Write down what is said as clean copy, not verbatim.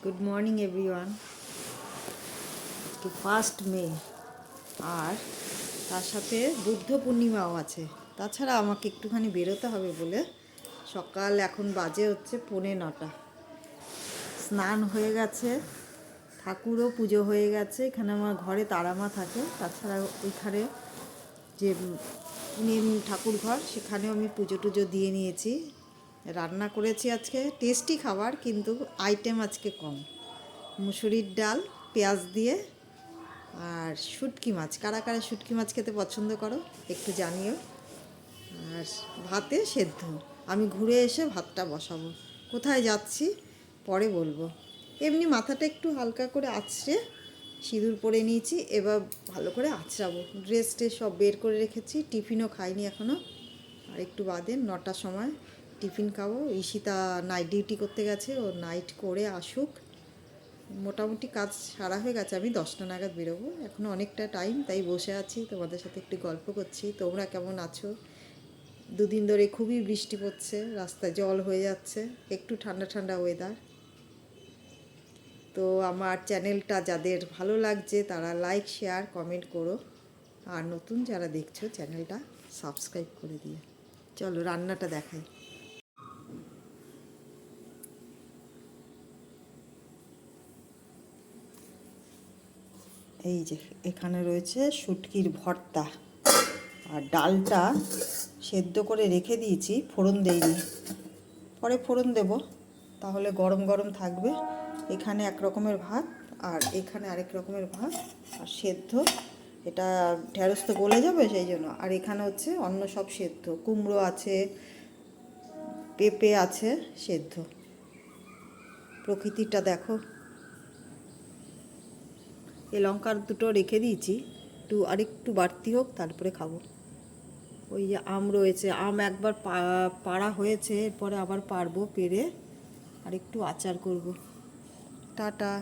Good morning everyone. আজকে 1 মে আর তার সাথে বুদ্ধ পূর্ণিমাও আছে। তাছাড়া আমাকে একটুখানি বেরোতে হবে বলে সকাল এখন বাজে হচ্ছে 8:45। স্নান হয়ে গেছে, ঠাকুরও পুজো হয়ে গেছে। এখানে আমার ঘরে তারামা থাকে, তাছাড়া ওইখানে যে মেন ঠাকুর ঘর সেখানেও আমি পুজো টুজো দিয়ে নিয়েছি। রান্না করেছি আজকে টেস্টি খাবার, কিন্তু আইটেম আজকে কম। মুসুরির ডাল পেঁয়াজ দিয়ে আর শুটকি মাছ। কারা কারা শুটকি মাছ খেতে পছন্দ করো একটু জানিও। আর ভাতে সেদ্ধ। আমি ঘুরে এসে ভাতটা বসাবো। কোথায় যাচ্ছি পরে বলবো। এমনি মাথাটা একটু হালকা করে আঁচড়ে সিঁদুর পরে নিয়েছি, এবার ভালো করে আঁচড়াবো। ড্রেস ট্রেস সব বের করে রেখেছি, টিফিনও খাইনি এখনও। আর একটু বাদে 9টার সময় টিফিন খাবো। ঈশিতা নাইট ডিউটি করতে গেছে, ও নাইট করে আসুক। মোটামুটি কাজ সারা হয়ে গেছে, আমি 10টা নাগাদ বেরোবো। এখনও অনেকটা টাইম, তাই বসে আছি, তোমাদের সাথে একটু গল্প করছি। তোমরা কেমন আছো? দুদিন ধরে খুবই বৃষ্টি পড়ছে, রাস্তায় জল হয়ে যাচ্ছে, একটু ঠান্ডা ঠান্ডা ওয়েদার। তো আমার চ্যানেলটা যাদের ভালো লাগছে তারা লাইক শেয়ার কমেন্ট করো, আর নতুন যারা দেখছো চ্যানেলটা সাবস্ক্রাইব করে দিও। চলো রান্নাটা দেখাই। এই যে এখানে রয়েছে শুটকির ভর্তা, আর ডালটা সেদ্ধ করে রেখে দিয়েছি, ফোড়ন দেইনি, পরে ফোড়ন দেব, তাহলে গরম গরম থাকবে। এখানে এক রকমের ভাত আর এখানে আরেক রকমের ভাত আর সেদ্ধ। এটা ঢ্যাঁড়স তো গলে যাবে সেই জন্য। আর এখানে হচ্ছে অন্য সব সেদ্ধ, কুমড়ো আছে, পেঁপে আছে সেদ্ধ। প্রকৃতিটা দেখো। এই লঙ্কার দুটো রেখে দিয়েছি, আরেকটু বাড়তি হোক তারপরে খাবো। ওই যে আম রয়েছে, আম একবার পাড়া হয়েছে, এরপরে আবার পারবো, পেরে আর একটু আচার করব। টাটা।